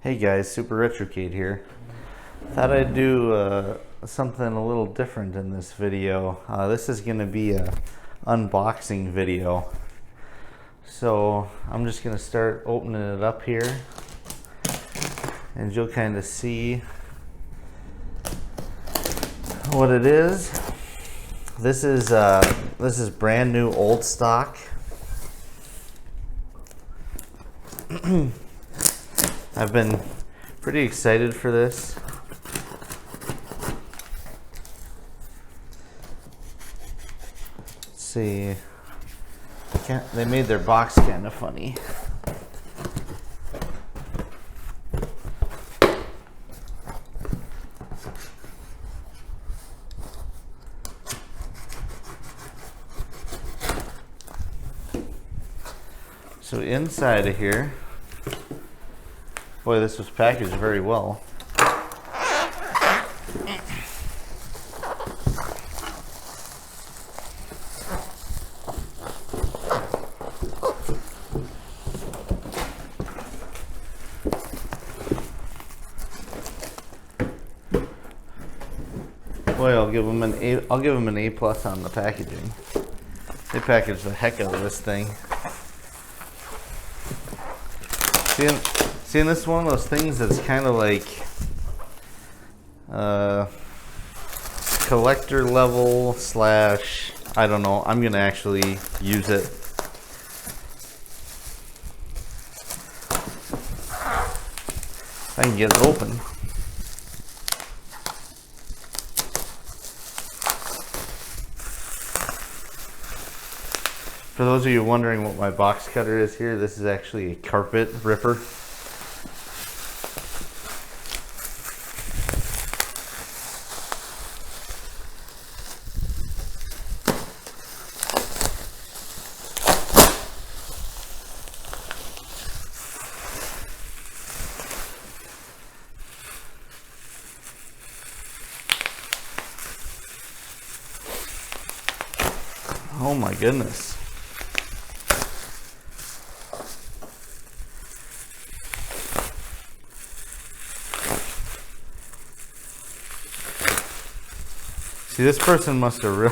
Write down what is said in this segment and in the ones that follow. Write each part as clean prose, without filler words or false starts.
Hey guys, Super Retrocade here. Thought I'd do something a little different in this video. This is going to be a unboxing video. So I'm just going to start opening it up here, and you'll kind of see what it is. This is brand new old stock. I've been pretty excited for this. Let's see. They made their box kind of funny. So inside of here, boy, this was packaged very well. Boy, I'll give them an A. I'll give them an A+ on the packaging. They packaged the heck out of this thing. Seeing this is one of those things that's kind of like collector level slash, I don't know, I'm gonna actually use it. I can get it open. For those of you wondering what my box cutter is here, this is actually a carpet ripper. Oh my goodness. See, this person must have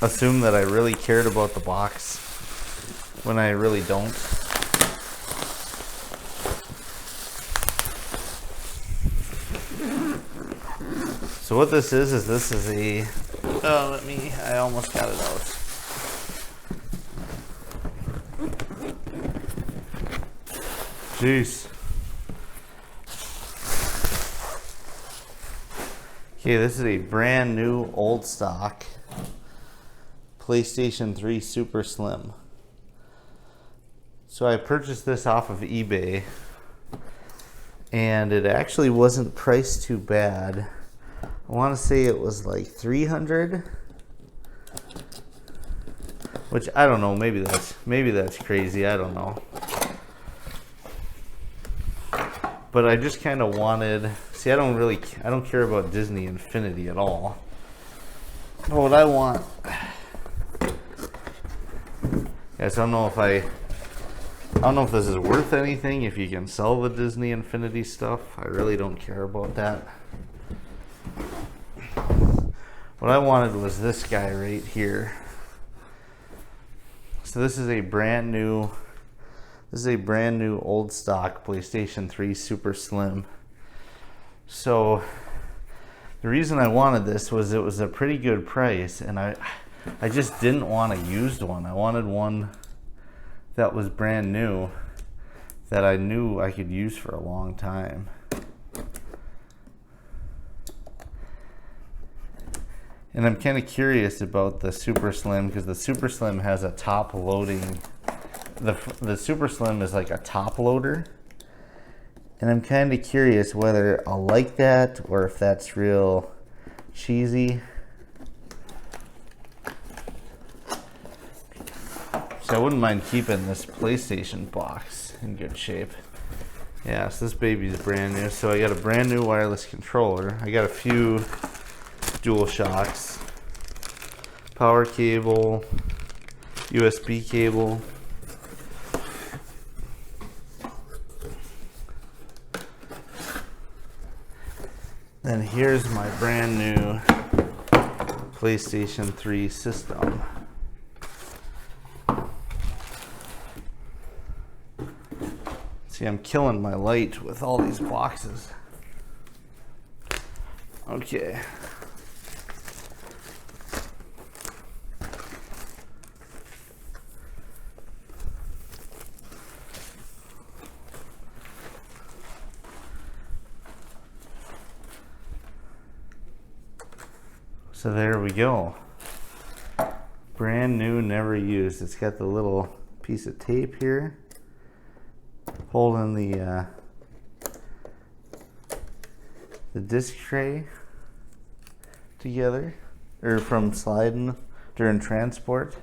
assumed that I really cared about the box when I really don't. So what this is a, oh, I almost got it out. Jeez. Okay, this is a brand new old stock PlayStation 3 Super Slim. So I purchased this off of eBay, and it actually wasn't priced too bad. I want to say it was like $300, which I don't know, maybe that's crazy, I don't know. But I just kind of wanted, see, I don't care about Disney Infinity at all. But what I want, yes, I don't know if this is worth anything, if you can sell the Disney Infinity stuff. I really don't care about that. What I wanted was this guy right here. So this is a brand new old stock PlayStation 3 Super Slim. So the reason I wanted this was it was a pretty good price, and I just didn't want a used one. I wanted one that was brand new, that I knew I could use for a long time. And I'm kind of curious about the Super Slim, because the Super Slim has a top loading. The Super Slim is like a top loader, and I'm kind of curious whether I'll like that or if that's real cheesy. So I wouldn't mind keeping this PlayStation box in good shape. Yeah, so this baby's brand new. So I got a brand new wireless controller. I got a few dual shocks, power cable, USB cable, Then here's my brand new PlayStation 3 system. See, I'm killing my light with all these boxes. Okay. So there we go. Brand new, never used. It's got the little piece of tape here holding the disc tray together, or from sliding during transport.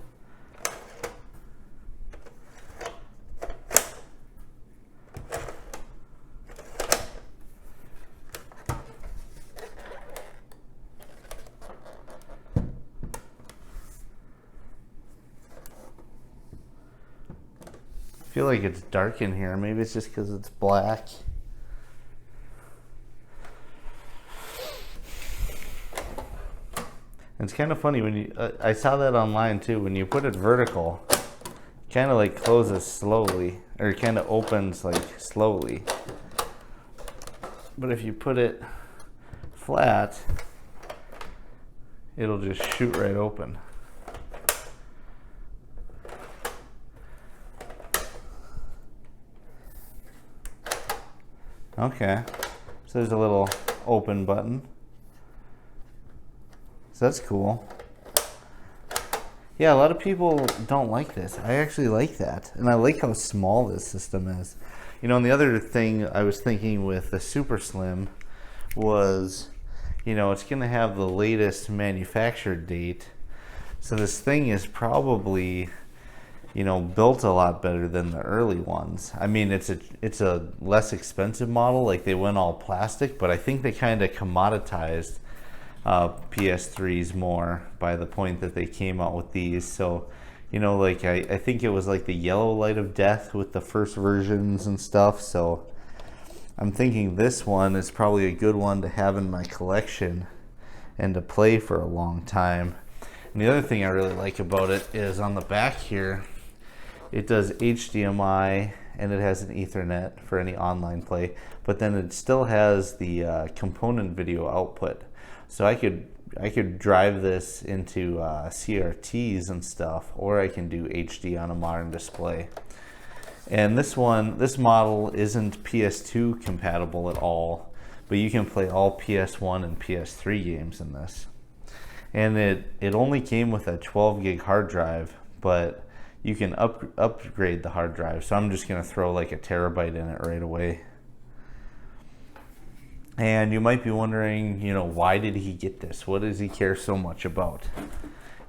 I feel like it's dark in here. Maybe it's just because it's black. It's kind of funny when you, I saw that online too, when you put it vertical, it kind of like closes slowly, or it kind of opens like slowly. But if you put it flat, it'll just shoot right open. Okay, so there's a little open button. So that's cool. Yeah, a lot of people don't like this. I actually like that. And I like how small this system is. You know, and the other thing I was thinking with the Super Slim was, you know, it's going to have the latest manufactured date. So this thing is probably, you know, built a lot better than the early ones. I mean, it's a less expensive model, like they went all plastic, but I think they kind of commoditized PS3s more by the point that they came out with these. So, you know, like I think it was like the yellow light of death with the first versions and stuff. So I'm thinking this one is probably a good one to have in my collection and to play for a long time. And the other thing I really like about it is on the back here, it does HDMI and it has an Ethernet for any online play, but then it still has the component video output. So I could drive this into CRTs and stuff, or I can do HD on a modern display. And this model isn't PS2 compatible at all, but you can play all PS1 and PS3 games in this. And it only came with a 12 gig hard drive, but you can upgrade the hard drive. So I'm just gonna throw like a terabyte in it right away. And you might be wondering, you know, why did he get this? What does he care so much about?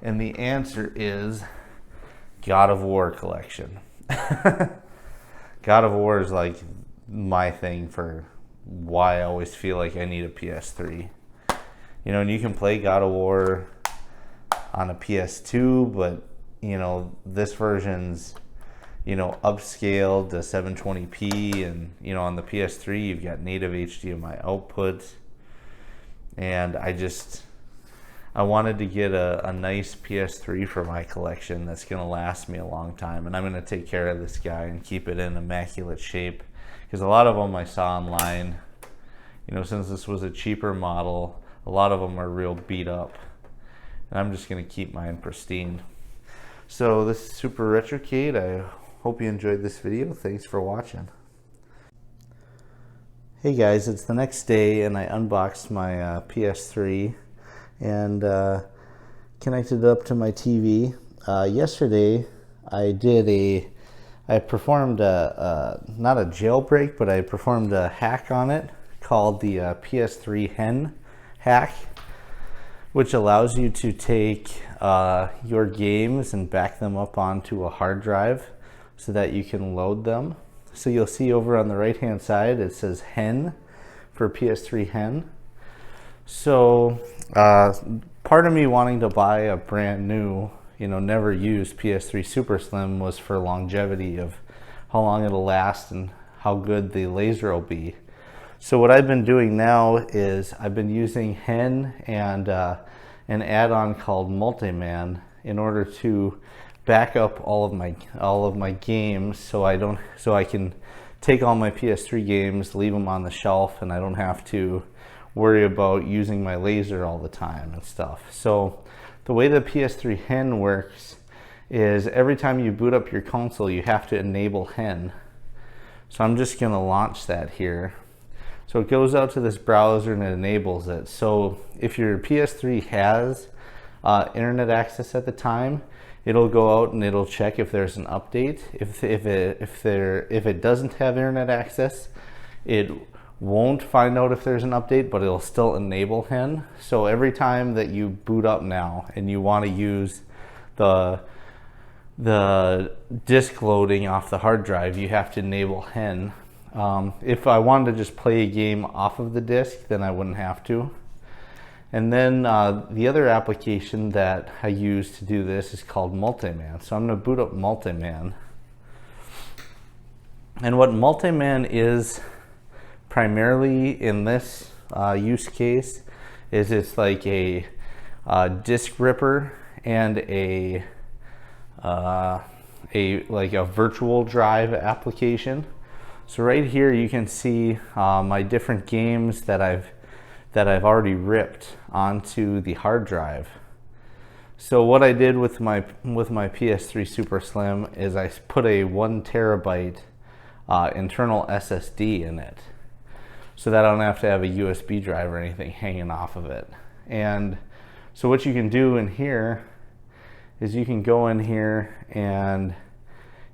And the answer is God of War collection. God of War is like my thing for why I always feel like I need a PS3. You know, and you can play God of War on a PS2, but you know, this version's, you know, upscaled to 720p, and you know, on the PS3 you've got native HDMI output. And I wanted to get a nice PS3 for my collection that's gonna last me a long time, and I'm gonna take care of this guy and keep it in immaculate shape, because a lot of them I saw online, you know, since this was a cheaper model, a lot of them are real beat up, and I'm just gonna keep mine pristine. So this is Super Retrocade. I hope you enjoyed this video. Thanks for watching. Hey guys, it's the next day and I unboxed my PS3 and connected it up to my TV. Yesterday I performed not a jailbreak, but I performed a hack on it called the PS3HEN hack, which allows you to take your games and back them up onto a hard drive so that you can load them. So you'll see over on the right hand side it says HEN for PS3HEN. So part of me wanting to buy a brand new, you know, never used PS3 Super Slim was for longevity of how long it'll last and how good the laser will be. So what I've been doing now is I've been using HEN and an add-on called Multiman in order to back up all of my games, so I can take all my PS3 games, leave them on the shelf, and I don't have to worry about using my laser all the time and stuff. So the way the PS3HEN works is every time you boot up your console, you have to enable HEN. So I'm just going to launch that here. So it goes out to this browser and it enables it. So if your PS3 has internet access at the time, it'll go out and it'll check if there's an update. If it doesn't have internet access, it won't find out if there's an update, but it'll still enable HEN. So every time that you boot up now and you want to use the disk loading off the hard drive, you have to enable HEN. If I wanted to just play a game off of the disk, then I wouldn't have to. And then the other application that I use to do this is called Multiman. So I'm going to boot up Multiman. And what Multiman is primarily in this use case is it's like a disk ripper and a virtual drive application. So right here you can see my different games that I've already ripped onto the hard drive. So what I did with my PS3 Super Slim is I put a 1 terabyte internal SSD in it, so that I don't have to have a USB drive or anything hanging off of it. And so what you can do in here is you can go in here and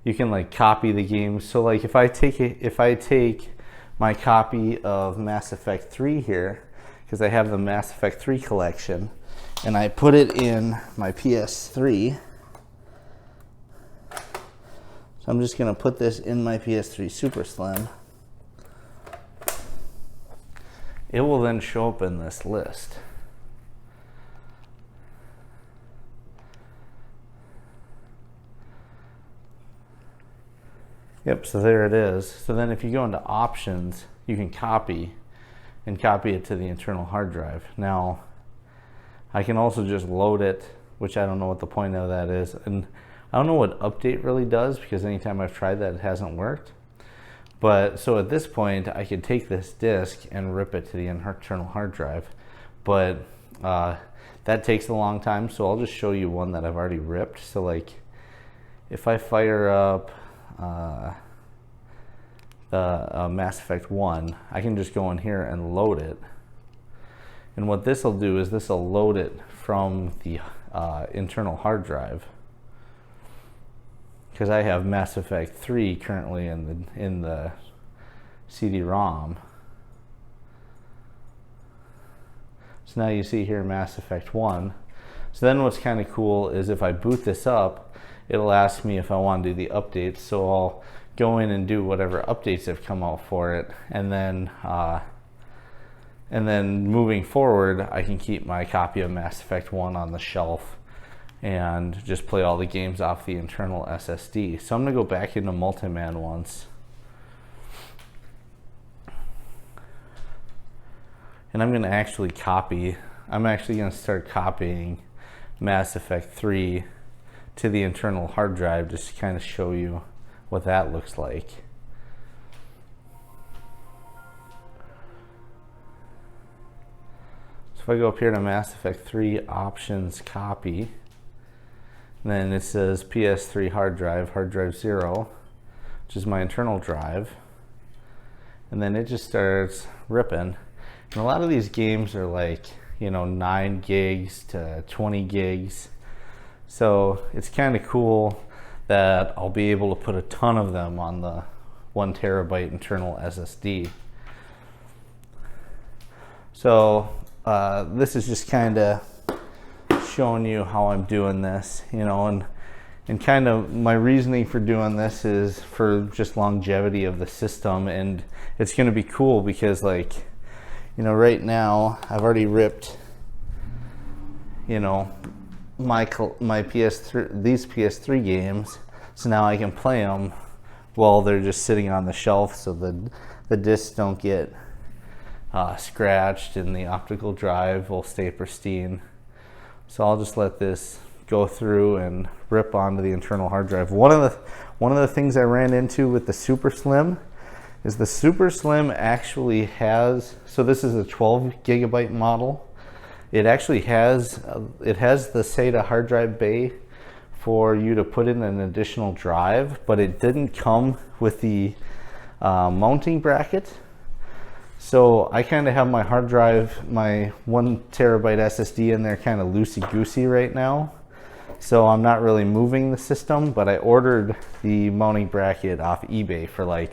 you can like copy the games. So like if I take my copy of Mass Effect 3 here, because I have the Mass Effect 3 collection, and I put it in my PS3. So I'm just going to put this in my PS3 Super Slim. It will then show up in this list. Yep, so there it is. So then if you go into options, you can copy it to the internal hard drive. Now, I can also just load it, which I don't know what the point of that is. And I don't know what update really does, because anytime I've tried that, it hasn't worked. But so at this point, I could take this disk and rip it to the internal hard drive. But that takes a long time, so I'll just show you one that I've already ripped. So like, if I fire up the Mass Effect 1, I can just go in here and load it. And what this will do is this will load it from the internal hard drive, because I have Mass Effect 3 currently in the CD-ROM. So now you see here Mass Effect 1. So then what's kind of cool is if I boot this up, it'll ask me if I want to do the updates. So I'll go in and do whatever updates have come out for it, and then moving forward, I can keep my copy of Mass Effect 1 on the shelf and just play all the games off the internal SSD. So I'm going to go back into Multiman once. And I'm going to actually going to start copying Mass Effect 3 to the internal hard drive, just to kind of show you what that looks like. So if I go up here to Mass Effect 3 options copy, then it says PS3 hard drive 0, which is my internal drive. And then it just starts ripping. And a lot of these games are like, 9 gigs to 20 gigs. So it's kind of cool that I'll be able to put a ton of them on the 1 terabyte internal SSD. So this is just kind of showing you how I'm doing this, and kind of my reasoning for doing this is for just longevity of the system. And it's going to be cool because, like, right now I've already ripped, my PS3, these PS3 games, so now I can play them while they're just sitting on the shelf, so the discs don't get scratched, and the optical drive will stay pristine. So I'll just let this go through and rip onto the internal hard drive. One of the things I ran into with the Super Slim is the Super Slim actually has, so this is a 12 gigabyte model. It actually has, it has the SATA hard drive bay for you to put in an additional drive, but it didn't come with the mounting bracket. So I kind of have my hard drive, my 1 terabyte SSD in there kind of loosey-goosey right now. So I'm not really moving the system, but I ordered the mounting bracket off eBay for like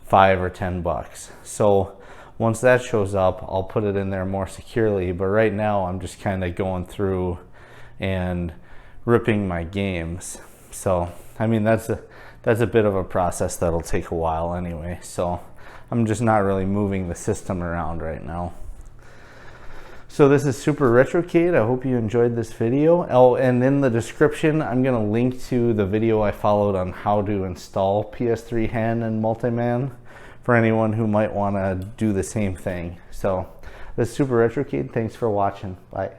$5 or $10. So once that shows up, I'll put it in there more securely. But right now I'm just kind of going through and ripping my games. So, I mean, that's a bit of a process that'll take a while anyway. So I'm just not really moving the system around right now. So this is Super Retrocade. I hope you enjoyed this video. Oh, and in the description, I'm gonna link to the video I followed on how to install PS3HEN and Multiman for anyone who might wanna do the same thing. So this is Super Retrocade. Thanks for watching. Bye.